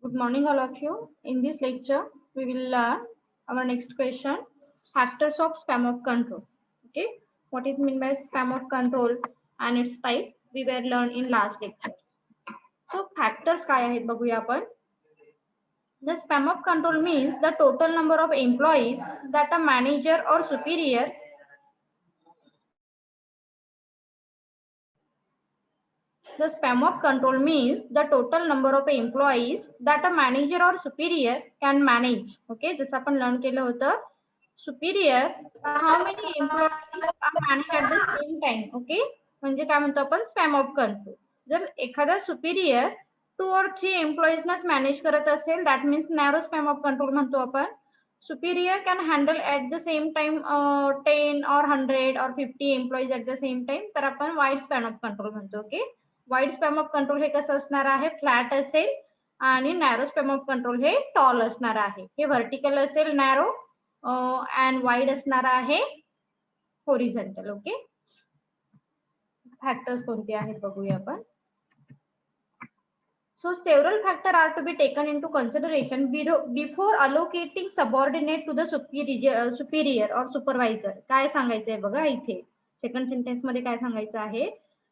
Good morning, all of you. In this lecture, we will learn our next question: factors of span of control. Okay, what is meant by span of control and its type? We were learned in last lecture. So factors काय आहेत बघूया आपण. The span of control means the total number of employees that a manager or superior The span of control means the total number of employees that a manager or superior can manage. Okay, जसं आपण learn केलं होतं. Superior, how many employees are managed at the same time? Okay, म्हणजे काय म्हणतो आपण span of control. जर एखादा superior 2 or 3 employees नाच मॅनेज करत असेल, that means narrow span of control म्हणतो आपण. Superior can handle at the same time 10 or 100 or 50 employees at the same time, तर आपण wide span of control म्हणतो. Okay, wide span of control हे कसं असणार आहे, फ्लॅट असेल आणि नॅरो स्पॅन ऑफ कंट्रोल हे टॉल असणार आहे. हे व्हर्टिकल असेल नॅरो अँड वाइड असणार आहे हॉरिझॉन्टल. ओके, फॅक्टर्स कोणते आहेत बघूया आपण. So several factors are to be taken into consideration before allocating subordinate to the superior or supervisor. काय सांगायचंय बघा इथे सेकंड सेंटेन्स मध्ये काय सांगायचं आहे,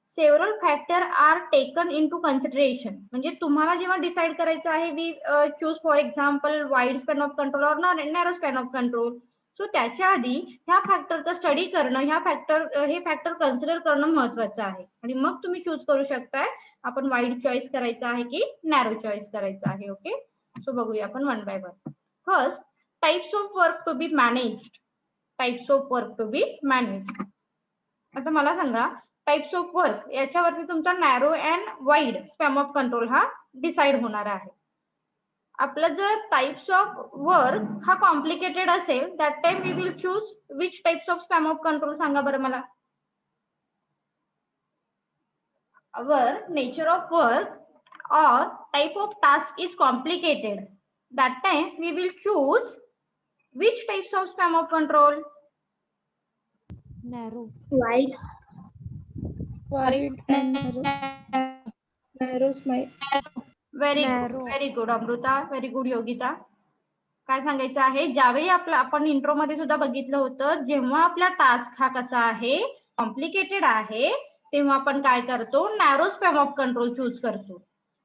several factor are taken into consideration. म्हणजे तुम्हाला जेव्हा डिसाइड करायचं आहे we choose for example wide span of control or narrow span of control, so त्याच्या आधी ह्या फॅक्टरचा स्टडी करणं, हे फॅक्टर कन्सिडर करणं महत्वाचं आहे आणि मग तुम्ही चूज करू शकताय आपण वाईड चॉईस करायचं आहे की नॅरो चॉईस करायचं आहे. ओके, सो बघूया आपण one by one. First, types of work to be managed. Types of work to be managed. आता मला सांगा टाइप्स ऑफ वर्क याच्यावरती तुमचा narrow and wide span of control हा डिसाइड होणार आहे. आपलं जर टाइप्स ऑफ वर्क हा कॉम्प्लिकेटेड असेल that time we will choose which types of span of control सांगा बरं मला. Our nature of work or type of task is complicated. That time we will choose which types of span of control? Narrow. Wide. Narrow smile. Very Narrow. good, very good Amruta, very good Yogita. काय सांगायचं आहे, ज्यावेळी आपण intro मध्ये सुद्धा बघितलं होतं, जेव्हा आपला टास्क हा कसा आहे कॉम्प्लिकेटेड आहे तेव्हा आपण काय करतो, narrow span of control choose करतो.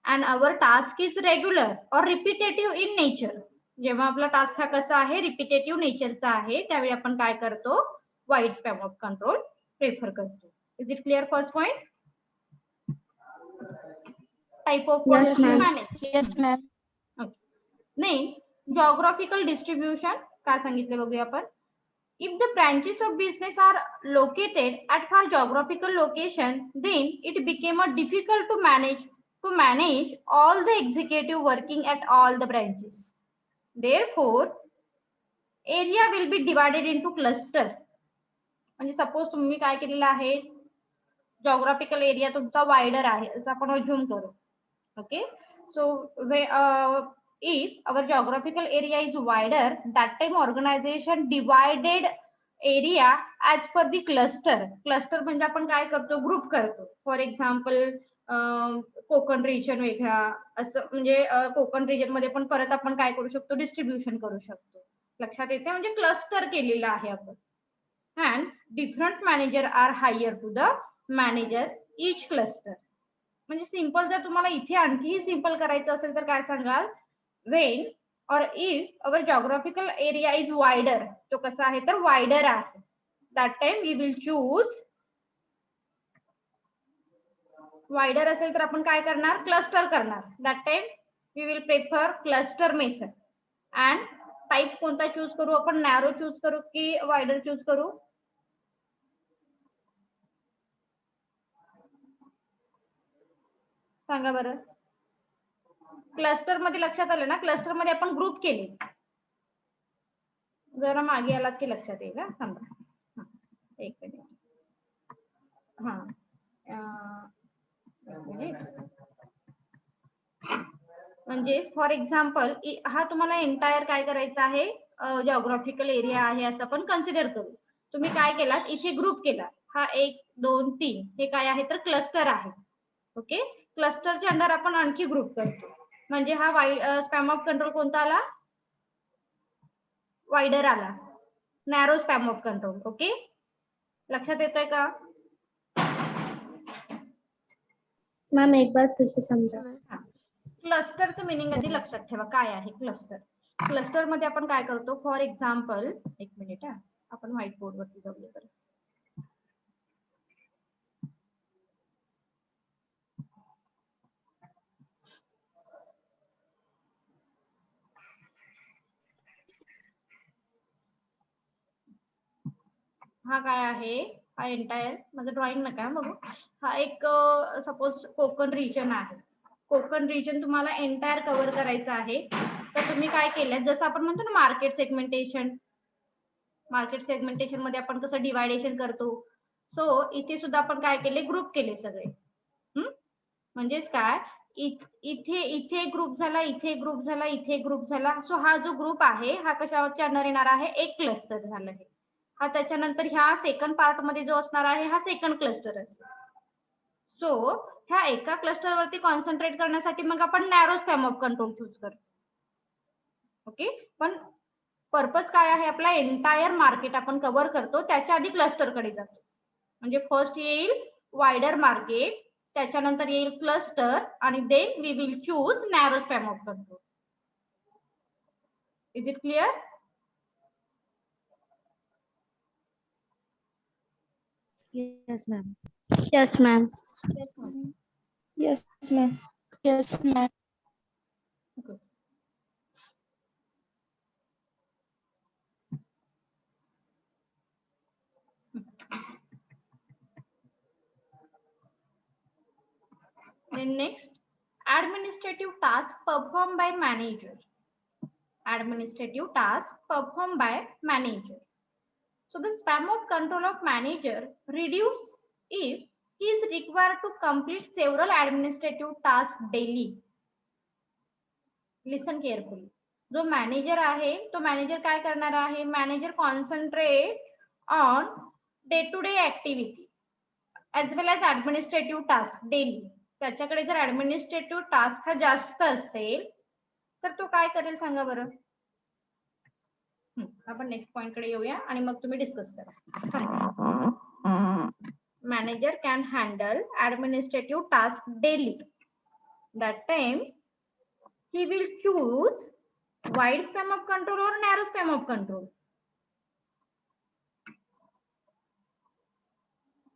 And our task is regular or repetitive in nature. जेव्हा आपला टास्क हा कसा आहे रिपीटेटिव्ह नेचरचा आहे त्यावेळी आपण काय करतो, wide span of control prefer करतो. Is it clear first point? Type of Yes, ma'am. Yes, ma'am. नाही, geographical distribution काय सांगितले बघूया आपण. If the branches of business are located at far geographical location, then it became a difficult to manage all the executive working at all the branches. Therefore, area will be divided into cluster. म्हणजे suppose तुम्ही काय केलेलं आहे, geographical area तुमचा wider आहे असं आपण assume करू. Okay, so if our geographical area is wider, that time organization divided area as per the cluster. Cluster म्हणजे आपण काय करतो, ग्रुप करतो. फॉर एक्झाम्पल कोकण रिजन वेगळा असं, म्हणजे कोकण रिजन मध्ये पण परत आपण काय करू शकतो, डिस्ट्रीब्युशन करू शकतो. लक्षात येते, म्हणजे क्लस्टर केलेलं आहे आपण. And different manager are hire to the manager each cluster. म्हणजे सिंपल जर तुम्हाला इथे आणखीही सिंपल करायचं असेल तर काय सांगाल, when or if our geographical area is wider, तो कसा आहे तर wider आहे, that time we will choose wider असेल तर आपण काय करणार, क्लस्टर करणार. that time we will prefer cluster method. and type कोणता चूज करू आपण, नॅरो चूज करू की वाइडर चूज करू? सांगा बरं. क्लस्टर मध्ये लक्षात आलं ना, क्लस्टर मध्ये आपण ग्रुप केले. जरा मागे आलात की लक्षात येईल. थांबा एक मिनिट. म्हणजे फॉर एक्झाम्पल हा तुम्हाला एंटायर काय करायचं आहे, जिओग्राफिकल एरिया आहे असं आपण कन्सिडर करू. तुम्ही काय केलात, इथे ग्रुप केला. हा 1 2 3 हे काय आहे तर क्लस्टर आहे. ओके, क्लस्टरच्या अंडर आपण आणखी ग्रुप करतो. म्हणजे हा स्पॅम ऑफ कंट्रोल कोणता आला, वाइडर आला, narrow span of control. Okay, लक्षात येतंय का मैम एक बार फिर से समझा. क्लस्टरचं मिनिंग आधी लक्षात ठेवा काय आहे क्लस्टर. क्लस्टर मध्ये आपण काय करतो, फॉर एक्झाम्पल एक मिनिट आपण व्हाईट बोर्ड वरती जाऊया तर. हा काय आहे, हा एंटायर माझं ड्रॉइंग नका बघू. हा एक सपोज कोकण रिजन आहे. कोकण रिजन तुम्हाला एंटायर कव्हर करायचं आहे. तर तुम्ही काय केलं, जसं आपण म्हणतो ना मार्केट सेगमेंटेशन, मार्केट सेगमेंटेशन मध्ये आपण कसं डिवायडेशन करतो, सो इथे सुद्धा आपण काय केले, ग्रुप केले सगळे. म्हणजेच काय, इथे इथे ग्रुप झाला, इथे ग्रुप झाला, इथे ग्रुप झाला. सो हा जो ग्रुप आहे हा कशावरती अंडर येणार आहे, एक क्लस्टर झाला आहे हा. त्याच्यानंतर ह्या सेकंड पार्ट मध्ये जो असणार आहे हा सेकंड क्लस्टर असेल. सो ह्या एका क्लस्टर वरती कॉन्सन्ट्रेट करण्यासाठी मग आपण narrow span of control choose करतो. ओके, पण पर्पज काय आहे आपला, एंटायर मार्केट आपण कव्हर करतो, त्याच्या आधी क्लस्टर कडे जातो. म्हणजे फर्स्ट येईल वाइडर मार्केट, त्याच्यानंतर येईल क्लस्टर, आणि then we will choose narrow span of control. Is it clear? Yes ma'am. Yes, ma'am. Yes, ma'am. Yes ma'am. Yes, ma'am. Good. Then next, administrative task performed by manager. Administrative task performed by manager. So the span of control of manager reduce if he is required to complete several administrative tasks daily. Listen carefully. जो manager आहे तो manager काय करणार आहे, manager concentrate on day to day activity as well as administrative task daily. त्याच्याकडे जर administrative task हा जास्त असेल तर तो काय करेल सांगा बरं. आपण नेक्स्ट पॉइंट कडे येऊया आणि मग तुम्ही डिस्कस करा. Manager can handle administrative task daily. That time he will choose wide span of control or narrow span of control.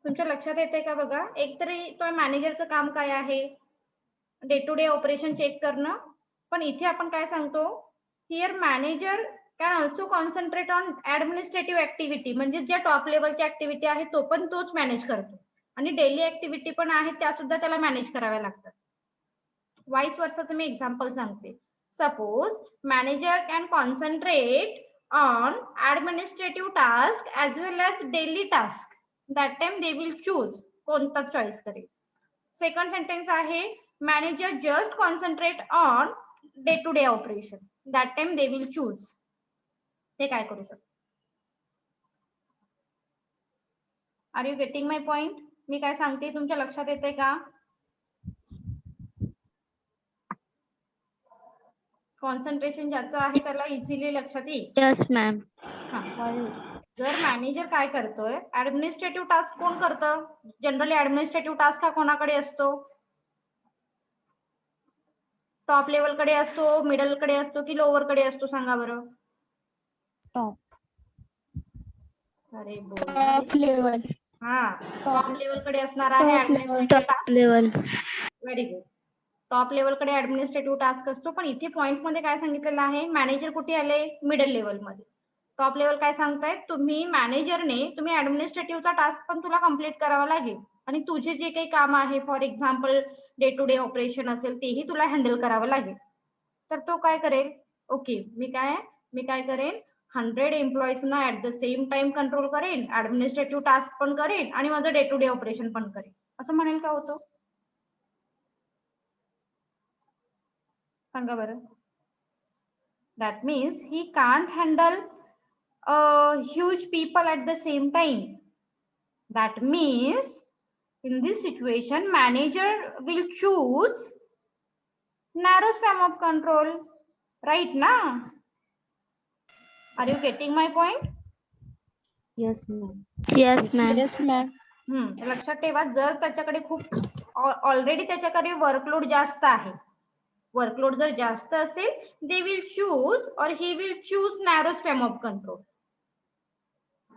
तुमच्या लक्षात येते का बघा, एकतरी तो मॅनेजरचं काम काय आहे, day to day operation check करणं. पण इथे आपण काय सांगतो, here manager can also concentrate on administrative activity, म्हणजे ज्या टॉप लेवलची ऍक्टिव्हिटी आहे तो पण तोच मॅनेज करतो, आणि डेली ऍक्टिव्हिटी पण आहेत त्या सुद्धा त्याला मॅनेज कराव्या लागतात. वाईस वर्साचं मी एक्झाम्पल सांगते. Suppose manager can concentrate on administrative task as well as daily task. That time they will choose, कोणता चॉईस करेल. सेकंड सेंटेन्स आहे manager just concentrate on day to day operation. That time they will choose. ते काय करू शकतो. Are you getting my point? मी काय सांगते तुमच्या लक्षात येते का? कॉन्सन्ट्रेशन ज्याचं आहे त्याला इझिली लक्षात येईल. Yes, ma'am. जर मॅनेजर काय करतोय, ऍडमिनिस्ट्रेटिव्ह टास्क कोण करतं, जनरली ऍडमिनिस्ट्रेटिव्ह टास्क हा कोणाकडे असतो, टॉप लेवल कडे असतो, मिडल कडे असतो की लोअर कडे असतो सांगा बरं. Top. अरे बोल. Top level. हा, टॉप लेवल कडे असणार आहे Top level. Administrative Top task. level. Very good. Top level कडे ऍडमिनिस्ट्रेटिव्ह टास्क असतो, पण इथे पॉइंट मध्ये काय सांगितलेलं आहे, मॅनेजर कुठे आले, मिडल लेवल मध्ये. टॉप लेवल काय सांगतायत, तुम्ही मॅनेजरने तुम्ही ऍडमिनिस्ट्रेटिव्हचा टास्क पण तुला कम्प्लीट करावा लागेल, आणि तुझे जे काही काम आहे for example day to day operation असेल तेही तुला हँडल करावं लागेल. तर तो काय करेल, ओके मी काय करेन, 100 एम्प्लॉईजना at the same time control करेन, ऍडमिनिस्ट्रेटिव्ह टास्क पण करेन आणि माझं डे टू डे ऑपरेशन पण करेन, असं म्हणेल का होतो सांगा बरं. That means he can't handle huge people at the same time. That means in this situation manager will choose narrow span of control, right ना? Are you getting my point? Yes, ma'am. Yes, ma'am. Yes, ma'am. लक्षात ठेवा, जर त्याच्याकडे खूप already त्याच्याकडे workload जास्त आहे, workload जर जास्त असेल, दे विल चूज और he will choose narrow span of control.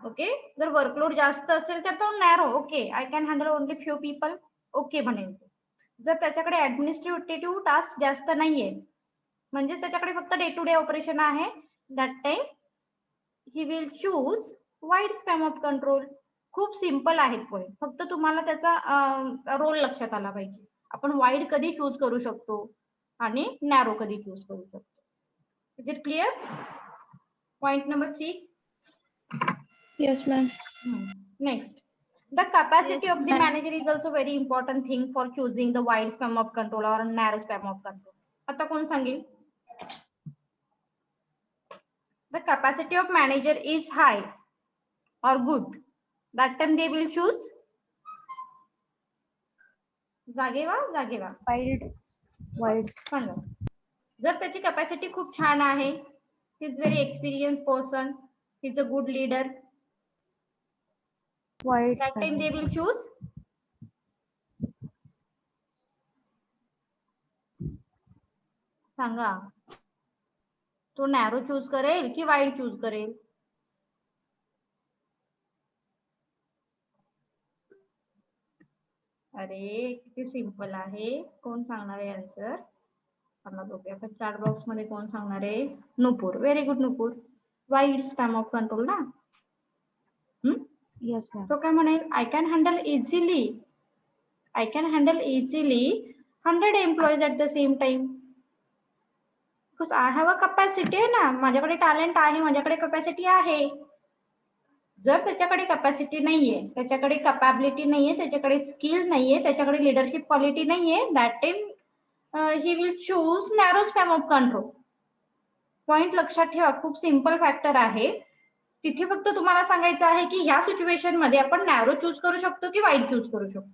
Okay, जर वर्कलोड जास्त असेल तर तो narrow, okay I can handle only few people, okay म्हणेल. जर त्याच्याकडे ऍडमिनिस्ट्रेटिव्ह टास्क जास्त नाहीये, म्हणजे त्याच्याकडे फक्त डे टू डे ऑपरेशन आहे, that time he will choose wide span of control. खूप सिंपल आहेत पॉईंट, फक्त तुम्हाला त्याचा रोल लक्षात आला पाहिजे. आपण वाईड कधी चूज करू शकतो आणि नॅरो कधी चूज करू शकतो. Is it clear? Point number 3. Yes, ma'am. Next, the capacity Yes, of the ma'am. manager is also very important thing for choosing the wide span of control or narrow span of control. आता कोण सांगेल? The capacity of manager is high or good, that time they will choose. जागेवा. Wide. सांगा. जर त्याची capacity खूप छान आहे, he is very experience person, he is a good leader, Wide that time span. they will choose. सांगा, तो narrow choose करेल की वाईड चूज करेल? अरे किती सिंपल आहे, कोण सांगणार आहे आन्सर? बघूया आपण चॅट बॉक्स मध्ये कोण सांगणार आहे. Nupur, very good Nupur, wide span of control ना. Yes, ma'am. तो काय म्हणेल, I can handle easily 100 employees at the same time, because I have a capacity आहे ना, माझ्याकडे टॅलेंट आहे, माझ्याकडे कॅपॅसिटी आहे. जर त्याच्याकडे कॅपॅसिटी नाहीये, त्याच्याकडे कॅपॅबिलिटी नाहीये, त्याच्याकडे स्किल नाहीये, त्याच्याकडे लिडरशिप क्वालिटी नाहीये, that time he will choose narrow span of control. Point लक्षात ठेवा, खूप सिंपल फॅक्टर आहे. तिथे फक्त तुम्हाला सांगायचं आहे की ह्या सिच्युएशन मध्ये आपण नॅरो चूज करू शकतो की वाईड चूज करू शकतो.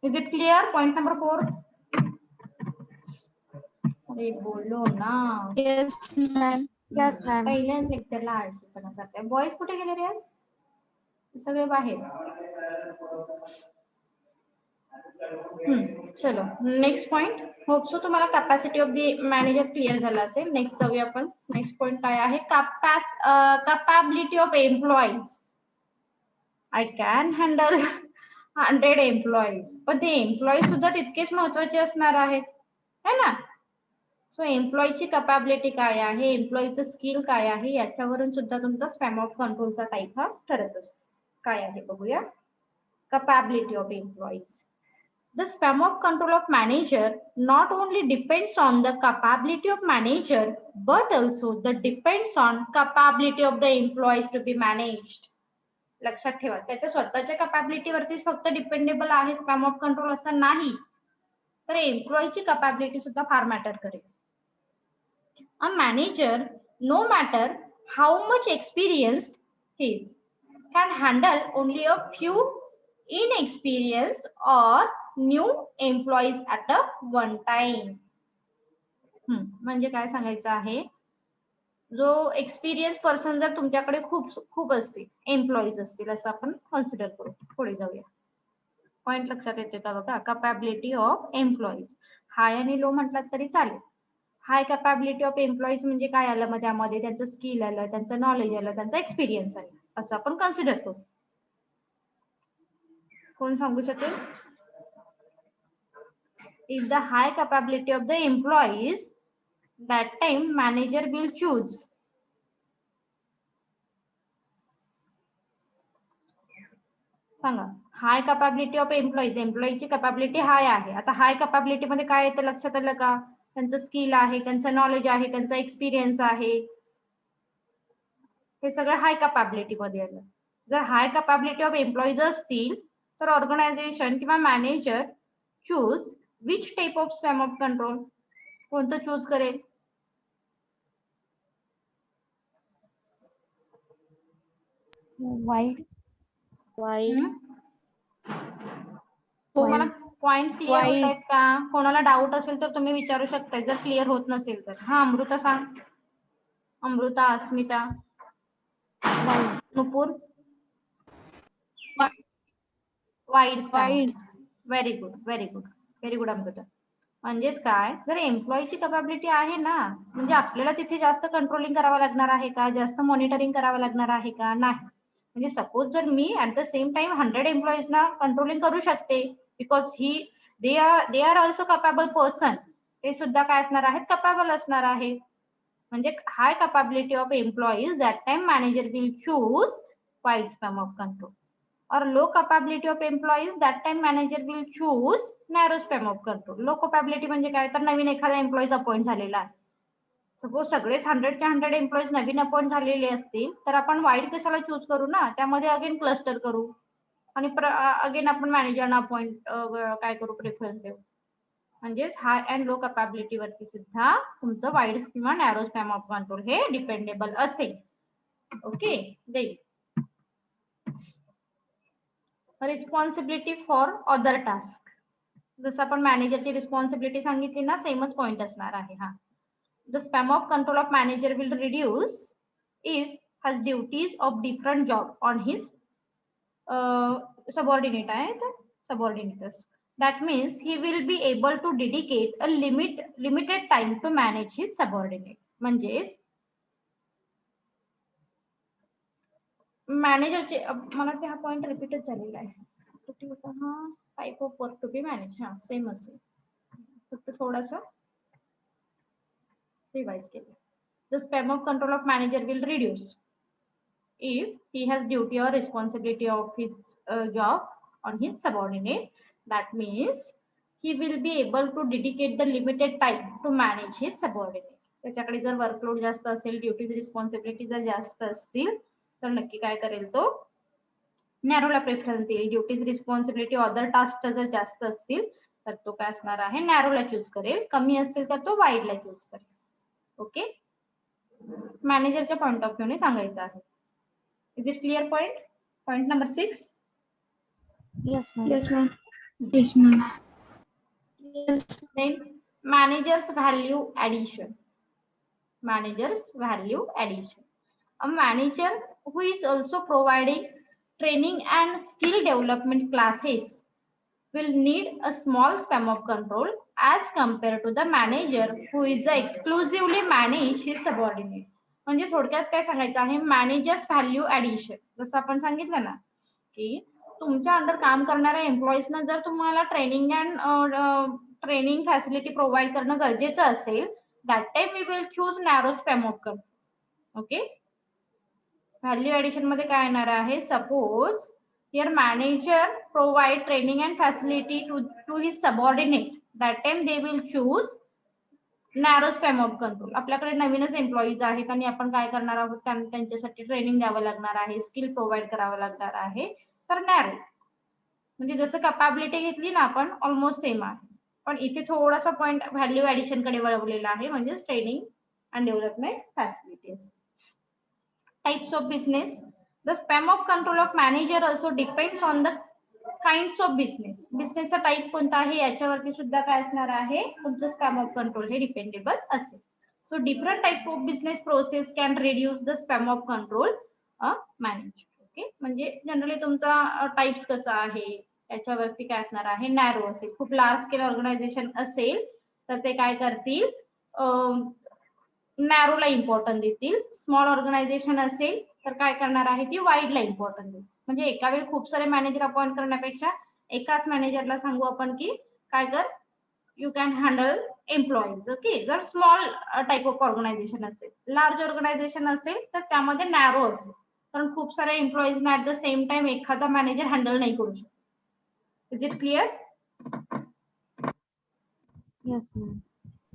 Is it clear? Point number 4. अरे बोलो ना. Yes, ma'am. Yes, ma'am. पहिल्याच लेक्चरला आळशीपणा करताय. बॉयज कुठे गेले रे आज? सगळे बाहेर. चलो नेक्स्ट पॉइंट. होप सो तुम्हाला capacity of the manager clear झाला असेल. नेक्स्ट जाऊया आपण. नेक्स्ट पॉइंट काय आहे? Capability of employees. I can handle 100 employees, पण ते एम्प्लॉई सुद्धा तितकेच महत्वाचे असणार आहेत, है ना? सो एम्प्लॉईची कॅपॅबिलिटी काय आहे, एम्प्लॉईचं स्किल काय आहे, याच्यावरून सुद्धा तुमचा स्पॅम ऑफ कंट्रोलचा टाईप हा ठरत असतो. काय आहे बघूया. Capability of employees. The span of control of manager not only depends on the capability of manager, but also that depends on capability of the employees to be managed. लक्षात ठेवा, त्याच्या स्वतःच्या कॅपॅबिलिटी वरतीच फक्त डिपेंडेबल आहे spam of control असं नाही, तर एम्प्लॉईची कॅपॅबिलिटी सुद्धा फार मॅटर करेल. A manager, no matter how much experienced he is, can handle only a few inexperienced or new employees at a one time. म्हणजे काय सांगायचं आहे, जो एक्सपिरियन्स पर्सन जर तुमच्याकडे खूप असतील, एम्प्लॉईज असतील असं आपण कन्सिडर करू. पुढे जाऊया. पॉइंट लक्षात येते का बघा. कॅपॅबिलिटी ऑफ एम्प्लॉईज, हाय आणि लो म्हटलात तरी चालेल. हाय कॅपॅबिलिटी ऑफ एम्प्लॉईज म्हणजे काय आलं मग त्यामध्ये? त्यांचं स्किल आलं, त्यांचं नॉलेज आलं, त्यांचा एक्सपिरियन्स आला, असं आपण कन्सिडर करू. कोण सांगू शकेल? If the high capability of the employees, that time manager will choose. सांगा. हाय कॅपॅबिलिटी ऑफ एम्प्लॉईज, एम्प्लॉईची कॅपॅबिलिटी हाय आहे. आता हाय कॅपॅबिलिटी मध्ये काय येतं लक्षात आलं का? त्यांचं स्किल आहे, त्यांचं नॉलेज आहे, त्यांचा एक्सपिरियन्स आहे, हे सगळं हाय कॅपॅबिलिटी मध्ये आलं. जर हाय कॅपॅबिलिटी ऑफ एम्प्लॉईज असतील तर ऑर्गनायझेशन किंवा manager choose which type of spam of control, कोणतं चूज करेल? Wide. तुम्हाला पॉइंट क्लिअर होत White. आहेत का? कोणाला डाऊट असेल तर तुम्ही विचारू शकता जर क्लिअर होत नसेल तर. हा अमृता सांग. Amrita, Asmita, Nupur. Wide span. White. Very good, very good, very good Amrita. म्हणजेच काय, जर एम्प्लॉईची कॅपॅबिलिटी आहे ना, म्हणजे आपल्याला तिथे जास्त कंट्रोलिंग करावं लागणार आहे का, जास्त मॉनिटरिंग करावं लागणार आहे का? नाही. म्हणजे सपोज जर मी ऍट द सेम टाइम 100 एम्प्लॉईजना कंट्रोलिंग करू शकते, because they are also capable person. ते सुद्धा काय असणार आहेत, कॅपेबल असणार आहे. म्हणजे high capability of employees, that time manager will choose wide span of control. or low capability of employees, that time manager will choose narrow span of control. Low capability म्हणजे काय, तर नवीन एखादा एम्प्लॉईज अपॉइंट झालेला आहे. Suppose सगळेच 100च्या 100 employees नवीन appoint झालेले असतील तर आपण वाईड कशाला चूज करू ना, त्यामध्ये अगेन क्लस्टर करू आणि अगेन आपण मॅनेजरना अपॉइंट काय करू, प्रेफरन्स देऊ. म्हणजेच हाय अँड लो कॅपॅबिलिटी वरती सुद्धा तुमचं वाईड किंवा नॅरो स्पॅम ऑफ कंट्रोल हे डिपेंडेबल असेल. ओके. देईल रिस्पॉन्सिबिलिटी फॉर अदर टास्क. जसं आपण मॅनेजरची रिस्पॉन्सिबिलिटी सांगितली ना, सेमच पॉइंट असणार आहे हा. The span of control of manager will reduce if has duties of different job on his subordinate आहेत, सबऑर्डिनेटर्स. That means he will be able to dedicate a limited time to manage his subordinate. म्हणजेच मॅनेजरचे, मला ते हा point रिपीटच झालेला आहे. हा type of work to be manage, हा same असेल, फक्त थोडासा रिवाइज केलं. The span of control of manager will reduce if he has duty or responsibility of his job on his subordinate. That means he will be able to dedicate the limited time to manage his subordinate. त्याच्याकडे जर workload जास्त असेल, duties responsibility जर जास्त असतील तर नक्की काय करेल तो, नॅरोला प्रेफरन्स देईल. ड्युटीज रिस्पॉन्सिबिलिटी अदर टास्कच्या जर जास्त असतील तर तो काय असणार आहे, नॅरोला चूज करेल. कमी असतील तर तो वाईडला चूज करेल. ओके. मॅनेजरच्या पॉइंट ऑफ व्ह्यूने सांगायचं आहे. Is it clear point? Point number 6. Yes, ma'am. Yes, ma'am. Yes, ma'am. Yes. Then manager's value addition. Manager's value addition. A manager who is also providing training and skill development classes will need a small span of control as compared to the manager who is exclusively manage his subordinate. म्हणजे थोडक्यात काय सांगायचं आहे, managers value addition. जसं आपण सांगितलं ना की तुमच्या अंडर काम करणाऱ्या एम्प्लॉईजना जर तुम्हाला ट्रेनिंग फॅसिलिटी प्रोव्हाइड करणं गरजेचं असेल, that time we will choose narrow span of control. Okay. Value addition मध्ये काय येणार आहे, suppose here manager provide training and facility to his subordinate, that time they will choose narrow span of control. आपल्याकडे नवीनच employees आहेत आणि आपण काय करणार आहोत, त्यांच्यासाठी ट्रेनिंग द्यावं लागणार आहे, स्किल प्रोव्हाइड करावं लागणार आहे, तर नॅरो. म्हणजे जसं कॅपॅबिलिटी घेतली ना आपण, ऑलमोस्ट सेम आहे, पण इथे थोडासा पॉइंट व्हॅल्यू ऍडिशन कडे वळवलेला आहे, म्हणजे training and development facilities. Types of business. The span of control of manager also depends on the kinds of business. बिझनेसचा टाइप कोणता आहे याच्यावरती सुद्धा काय असणार आहे, तुमचं स्पॅम ऑफ कंट्रोल हे डिपेंडेबल असेल. So different type of business process can reduce the span of control manage. Okay. म्हणजे जनरली तुमचा टाइप्स कसा आहे याच्यावरती काय असणार आहे, नॅरो असेल. खूप लार्ज स्केल ऑर्गनायझेशन असेल तर ते काय करतील, नॅरोला इम्पॉर्टन्स देतील. स्मॉल ऑर्गनायझेशन असेल तर काय करणार आहे, ती वाईडला इम्पॉर्टन्स देईल. म्हणजे एका वेळी खूप सारे मॅनेजर अपॉइंट करण्यापेक्षा एकाच मॅनेजरला सांगू आपण की काय कर, you can handle employees. Okay. जर स्मॉल टाइप ऑफ ऑर्गनायझेशन असेल. लार्ज ऑर्गनायझेशन असेल तर त्यामध्ये नॅरो असेल, कारण खूप सारे employees at the same time एखादा मॅनेजर हँडल नाही करू शकतो. Is it clear? Yes, ma'am.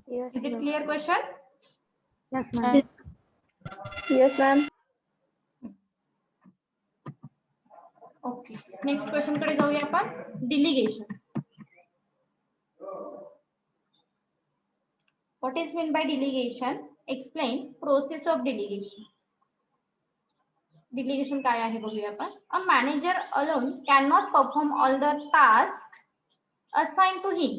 Is it clear question? Yes, ma'am. Yes, ma'am. Okay. Next question कडे जाऊया आपण. डिलिगेशन. What is meant by delegation? Explain process of delegation. Delegation काय आहे बघूया आपण. A manager alone cannot perform all the tasks assigned to him.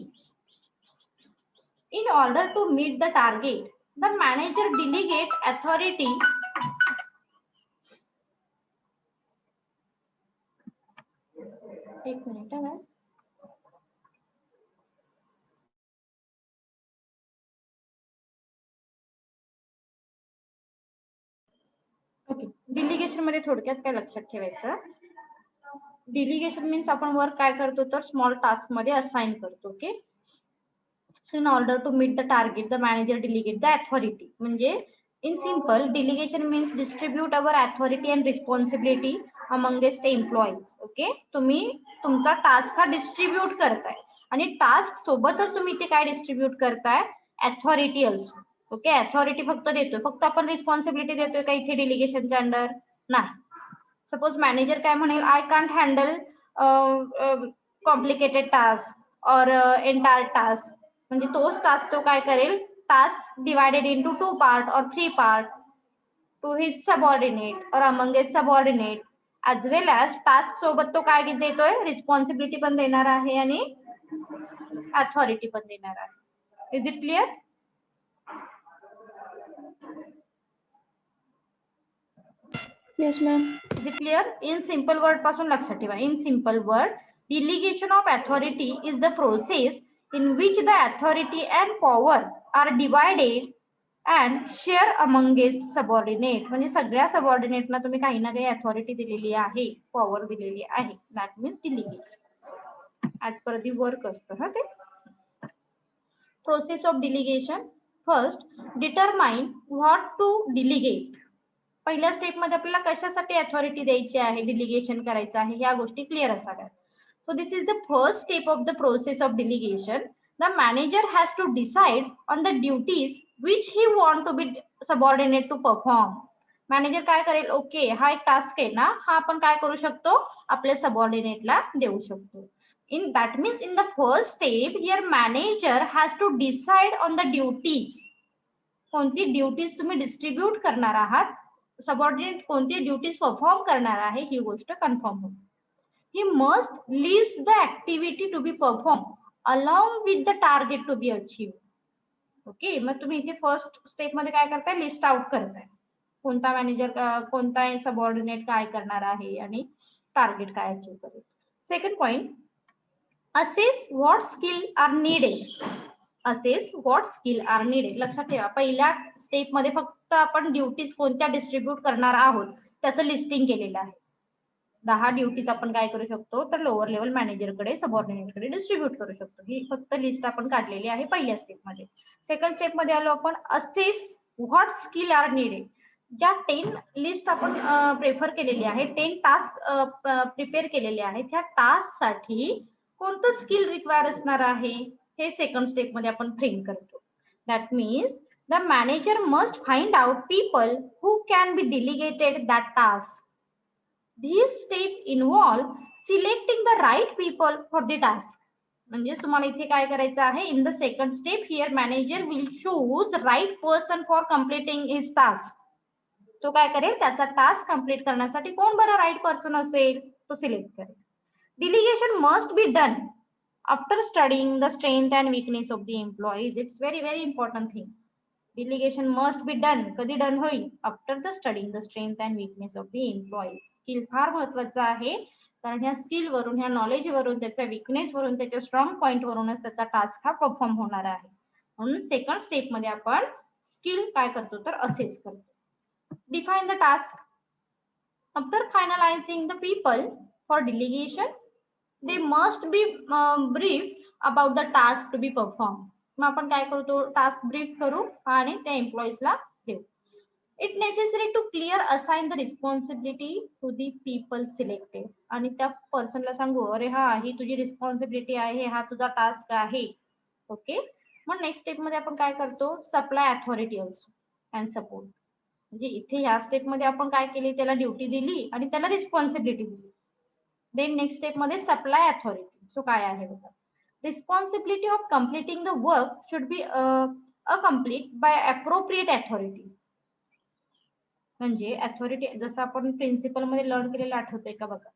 In order to meet the target, the manager delegate authority एक minute है okay. डिलिगेशन मध्ये थोडक्यात काय लक्षात ठेवायचं, डिलिगेशन मीन्स आपण वर्क काय करतो तर स्मॉल टास्क मध्ये असाइन करतो. Okay. So in order to meet the target the manager delegate the authority. म्हणजे इन simple delegation means distribute our authority and responsibility amongst employees. Okay. तुम्ही तुमचा टास्क हा डिस्ट्रीब्यूट करताय आणि टास्क सोबतच तुम्ही ते काय डिस्ट्रीब्यूट करताय, अथॉरिटी ऑल्सो. ओके. अथॉरिटी फक्त देतोय, फक्त आपण रिस्पॉन्सिबिलिटी देतोय का इथे डिलिगेशनच्या अंडर? नाही. सपोज मॅनेजर काय म्हणेल, I can't handle complicated task और एंटायर टास्क, म्हणजे तोच टास्क तो काय करेल, टास्क डिवायडेड इनटू 2 पार्ट और 3 पार्ट टू हिज सबऑर्डिनेट और अमंग हिज सबऑर्डिनेट ऍज वेल ऍज टास्क सोबत तो काय देतोय, रिस्पॉन्सिबिलिटी पण देणार आहे आणि अथॉरिटी पण देणार आहे. Is it clear? Yes, ma'am. Is it clear? In simple word पासून लक्षात ठेवा. In simple word, delegation of authority is the process in which the authority and power are divided and share amongst subordinate. म्हणजे सगळ्या सबऑर्डिनेटना तुम्ही काही ना काही authority दिलेली आहे, पॉवर दिलेली आहे. That means delegation as per the work असतं. हा ते process of delegation. First, determine what to delegate. पहिल्या स्टेप मध्ये आपल्याला कशासाठी अथॉरिटी द्यायची आहे, डिलिगेशन करायचं आहे, या गोष्टी क्लिअर असाव्यात. So this is the first step of the process of delegation. The manager has to decide on the duties which he want to be subordinate to perform. Manager काय करेल, ओके हा एक टास्क आहे ना, हा आपण काय करू शकतो, आपल्या सबऑर्डिनेटला देऊ शकतो. In that means in the first step here manager has to decide on the duties. कोणती ड्युटीज तुम्ही डिस्ट्रीब्यूट करणार आहात, सबऑर्डिनेट कोणती ड्युटीज परफॉर्म करणार आहे, ही गोष्ट कन्फर्म होईल. He must list the activity to be perform along with the target to be achieve. Okay. मग तुम्ही इथे फर्स्ट स्टेप मध्ये काय करताय, लिस्ट आउट करताय, कोणता मॅनेजर कोणता सबऑर्डिनेट काय करणार आहे आणि टार्गेट काय अचीव करेल. Second point, assess what skill are needed. assess what skill are needed. लक्षात ठेवा, पहिल्या स्टेप मध्ये फक्त आपण ड्युटीज कोणत्या डिस्ट्रीब्यूट करणार आहोत त्याचं लिस्टिंग केलेलं आहे. 10 ड्युटीज आपण काय करू शकतो तर लोअर लेवल मॅनेजरकडे सबऑर्डिनेटकडे डिस्ट्रीब्यूट करू शकतो. ही फक्त लिस्ट आपण काढलेली आहे पहिल्या स्टेप मध्ये. सेकंड स्टेप मध्ये आलो आपण, assess what skill are needed. ज्या 10 लिस्ट आपण प्रेफर केलेली आहे, 10 टास्क प्रिपेअर केलेले आहेत, त्या टास्क साठी कोणतं स्किल रिक्वायर असणार आहे, हे सेकंड स्टेप मध्ये आपण फ्रेम करतो. That means the manager must find out people who can be delegated that task. This step involve selecting the right people for the task. म्हणजे तुम्हाला इथे काय करायचं आहे, in the second step here manager will choose right person for completing his task. तो काय करेल, त्याचा टास्क कम्प्लीट करण्यासाठी कोण बरं राईट पर्सन असेल तो सिलेक्ट करेल. Delegation must be done after studying the strength and weakness of the employees. It's very important thing. Delegation must be done. कधी डन होईल, after the studying the strength and weakness of the employees. Skill फार महत्वाचं आहे, कारण ह्या skill वरून, ह्या knowledge वरून, त्याच्या विकनेस वरून, त्याच्या स्ट्रॉंग पॉइंट वरूनच त्याचा टास्क हा परफॉर्म होणार आहे. म्हणून सेकंड स्टेप मध्ये आपण स्किल काय करतो तर असेस करतो. Define the task. After finalising the people for delegation they must be briefed about the task to be performed. मग आपण काय करतो, टास्क ब्रीफ करू आणि त्या एम्प्लॉईजला देऊ. It necessary to clear assign the responsibility to the people selected. आणि त्या पर्सनला सांगू, अरे हा ही तुझी रिस्पॉन्सिबिलिटी आहे, हा तुझा टास्क आहे. ओके. मग नेक्स्ट स्टेप मध्ये आपण काय करतो, supply authority also and support. म्हणजे इथे ह्या स्टेप मध्ये आपण काय केली, त्याला ड्युटी दिली आणि त्याला रिस्पॉन्सिबिलिटी दिली. देन नेक्स्ट स्टेप मध्ये सप्लाय अथॉरिटी. सो काय आहे बघा, responsibility of completing the work should be accomplete by appropriate authority. म्हणजे अथॉरिटी जसं आपण प्रिन्सिपल मध्ये लर्न केलेलं आठवतंय का बघा,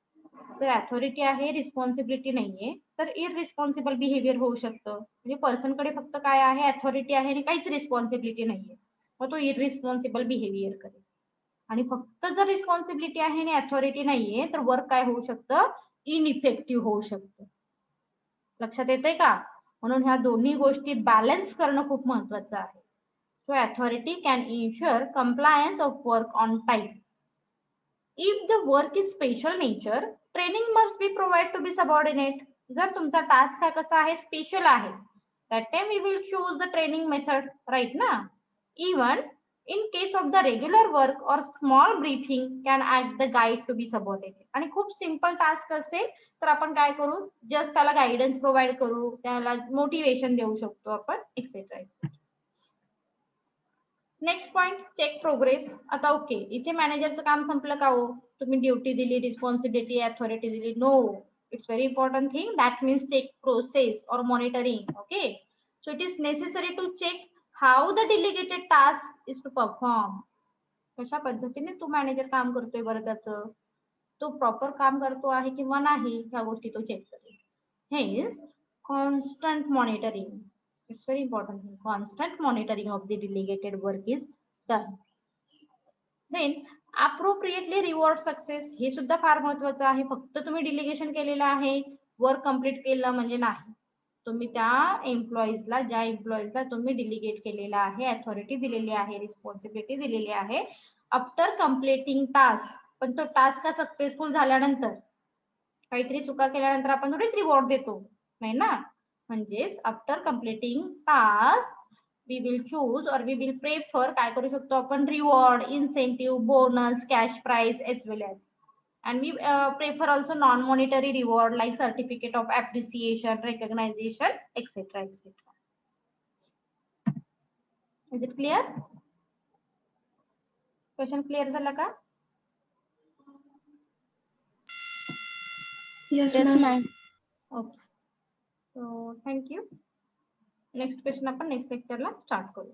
जर अथॉरिटी आहे रिस्पॉन्सिबिलिटी नाहीये तर इररिस्पॉन्सिबल बिहेवियर होऊ शकतं. म्हणजे पर्सनकडे फक्त काय आहे अथॉरिटी आहे आणि काहीच रिस्पॉन्सिबिलिटी नाहीये, मग तो इररिस्पॉन्सिबल बिहेवियर करेल. आणि फक्त जर रिस्पॉन्सिबिलिटी आहे आणि अथॉरिटी नाहीये तर वर्क काय होऊ शकतं, इनइफेक्टिव्ह होऊ शकतं. लक्षात येतंय का? म्हणून ह्या दोन्ही गोष्टी बॅलन्स करणं खूप महत्वाचं आहे. So authority can ensure compliance of work on time. If the work is special nature, training must be provided to be subordinate. जर तुमचा टास्क हा कसा आहे स्पेशल आहे, that time we will choose the training method, right ना? Even in case of the regular work or small briefing can act the guide to be subordinate. आणि खूप simple task असेल तर आपण काय करू, जस्ट त्याला गायडन्स प्रोव्हाइड करू, त्याला मोटिवेशन देऊ शकतो आपण, etcetera etcetera. Next point, check progress. आता ओके, इथे मॅनेजरचं काम संपलं का हो? तुम्ही ड्युटी दिली, रिस्पॉन्सिबिलिटी, अथॉरिटी दिली. No, it's very important thing, that means check process or monitoring. Okay, so it is necessary to check how the delegated task is to perform. कशा पद्धतीने तो मॅनेजर काम करतोय बरं, त्याचं तो प्रॉपर काम करतो आहे किंवा नाही, ह्या गोष्टी तो चेक करेल. Hence constant monitoring, it's very important. Constant monitoring of the delegated work is done. Then appropriately reward success. हे सुद्धा फार महत्वाचं आहे. फक्त तुम्ही डिलिगेशन केलेलं आहे, वर्क कंप्लीट केलं म्हणजे नाही. तुम्ही त्या एम्प्लॉईजला, ज्या एम्प्लॉईजला तुम्ही डिलिगेट केलेलं आहे, अथॉरिटी दिलेली आहे, रिस्पॉन्सिबिलिटी दिलेली आहे, आफ्टर कम्प्लिटिंग टास्क, पण तो टास्क हा सक्सेसफुल झाल्यानंतर, काहीतरी चुका केल्यानंतर आपण थोडीच रिवॉर्ड देतो, नाही ना? म्हणजेच after completing task we will choose or we will prefer, काय करू शकतो आपण, reward, incentive, bonus, cash prize as well as. And we prefer also non-monetary reward like certificate of appreciation, recognition, etc. etc. Is it clear? Question clear झाला का? Yes, Yes, ma'am. ma'am. Okay. So thank you. Next question आपण next लेक्चरला start करू.